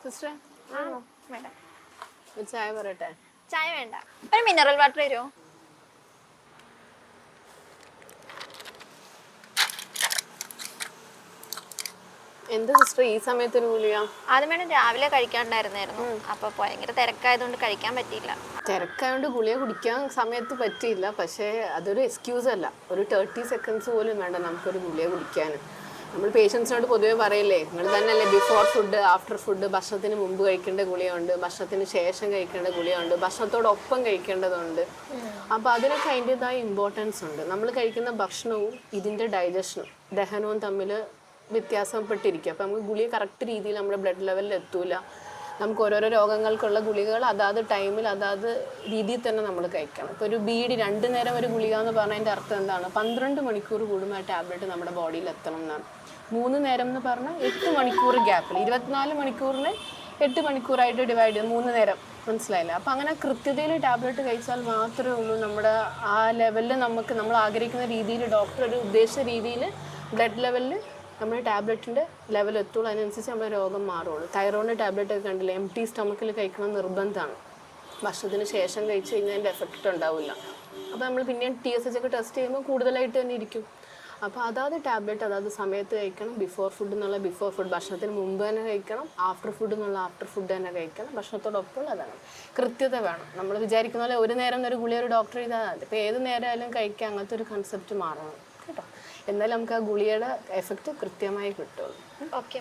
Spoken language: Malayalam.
സിസ്റ്റർ വേണ്ട, ഒരു ചായ പറയട്ടെ? ചായ വേണ്ട, ഒരു മിനറൽ വാട്ടർ തരുമോ? എന്താ സിസ്റ്റർ ഈ സമയത്ത് ഒരു ഗുളിക? ആദ്യം വേണം, രാവിലെ കഴിക്കാണ്ടായിരുന്നായിരുന്നു. അപ്പൊ ഭയങ്കര തിരക്കായതുകൊണ്ട് കഴിക്കാൻ പറ്റിയില്ല. തിരക്കായോണ്ട് ഗുളിക കുടിക്കാൻ സമയത്ത് പറ്റിയില്ല. പക്ഷേ അതൊരു എക്സ്ക്യൂസ് അല്ല. ഒരു 30 seconds പോലും വേണ്ട നമുക്കൊരു ഗുളിക കുടിക്കാൻ. നമ്മൾ പേഷ്യൻസിനോട് പൊതുവെ പറയില്ലേ, നിങ്ങൾ തന്നെയല്ലേ ബിഫോർ ഫുഡ്, ആഫ്റ്റർ ഫുഡ്, ഭക്ഷണത്തിന് മുമ്പ് കഴിക്കേണ്ട ഗുളികയുണ്ട്, ഭക്ഷണത്തിന് ശേഷം കഴിക്കേണ്ട ഗുളികയുണ്ട്, ഭക്ഷണത്തോടൊപ്പം കഴിക്കേണ്ടതുണ്ട്. അപ്പോൾ അതിനൊക്കെ അതിൻ്റെതായ ഇമ്പോർട്ടൻസ് ഉണ്ട്. നമ്മൾ കഴിക്കുന്ന ഭക്ഷണവും ഇതിൻ്റെ ഡൈജഷനും ദഹനവും തമ്മിൽ വ്യത്യാസപ്പെട്ടിരിക്കും. അപ്പോൾ നമുക്ക് ഗുളിക കറക്റ്റ് രീതിയിൽ നമ്മുടെ ബ്ലഡ് ലെവലിൽ എത്തൂല. നമുക്ക് ഓരോരോ രോഗങ്ങൾക്കുള്ള ഗുളികകൾ അതാത് ടൈമിൽ അതാത് രീതിയിൽ തന്നെ നമ്മൾ കഴിക്കണം. ഇപ്പോൾ ഒരു ബീഡി 2 നേരം ഒരു ഗുളിക എന്ന് പറഞ്ഞതിൻ്റെ അർത്ഥം എന്താണ്? 12 മണിക്കൂർ കൂടുമ്പോൾ ആ ടാബ്ലറ്റ് നമ്മുടെ ബോഡിയിൽ എത്തണം എന്നാണ്. 3 നേരം എന്ന് പറഞ്ഞാൽ 8 മണിക്കൂർ ഗ്യാപ്പിൽ, 24 മണിക്കൂറിനെ 8 മണിക്കൂറായിട്ട് ഡിവൈഡ് ചെയ്ത് 3 നേരം, മനസ്സിലായില്ല? അപ്പോൾ അങ്ങനെ കൃത്യതയിൽ ടാബ്ലറ്റ് കഴിച്ചാൽ മാത്രമേ ഉള്ളൂ നമ്മുടെ ആ ലെവലിൽ നമ്മൾ ആഗ്രഹിക്കുന്ന രീതിയിൽ, ഡോക്ടർ ഒരു ഉദ്ദേശിച്ച രീതിയിൽ ബ്ലഡ് ലെവലിൽ നമ്മൾ ടാബ്ലറ്റിൻ്റെ ലെവൽ എത്തുള്ളൂ. അതിനനുസരിച്ച് നമ്മുടെ രോഗം മാറുള്ളൂ. തൈറോയിഡിൻ്റെ ടാബ്ലറ്റ് ഒക്കെ കണ്ടില്ലേ, എംപ്റ്റി സ്റ്റൊമക്കിൽ കഴിക്കണം നിർബന്ധമാണ്. ഭക്ഷണത്തിന് ശേഷം കഴിച്ച് കഴിഞ്ഞാൽ അതിൻ്റെ എഫക്റ്റ് ഉണ്ടാവില്ല. അപ്പോൾ നമ്മൾ പിന്നെയും TSH ഒക്കെ ടെസ്റ്റ് ചെയ്യുമ്പോൾ കൂടുതലായിട്ട് തന്നെ ഇരിക്കും. അപ്പോൾ അതാത് ടാബ്ലറ്റ് അതാത് സമയത്ത് കഴിക്കണം. ബിഫോർ ഫുഡ് എന്നുള്ള ബിഫോർ ഫുഡ്, ഭക്ഷണത്തിന് മുമ്പ് തന്നെ കഴിക്കണം. ആഫ്റ്റർ ഫുഡ് എന്നുള്ള ആഫ്റ്റർ ഫുഡ് തന്നെ കഴിക്കണം. ഭക്ഷണത്തോടൊപ്പം അതാണ് കൃത്യത വേണം. നമ്മൾ വിചാരിക്കുന്ന പോലെ ഒരു നേരം ഒരു ഗുളിക ഒരു ഡോക്ടർ ചെയ്താൽ ഇപ്പോൾ ഏത് നേരമായാലും കഴിക്കുക, അങ്ങനത്തെ ഒരു കൺസെപ്റ്റ് മാറണം കേട്ടോ. എന്നാലും നമുക്ക് ആ ഗുളികയുടെ എഫക്റ്റ് കൃത്യമായി കിട്ടുള്ളൂ. ഓക്കെ.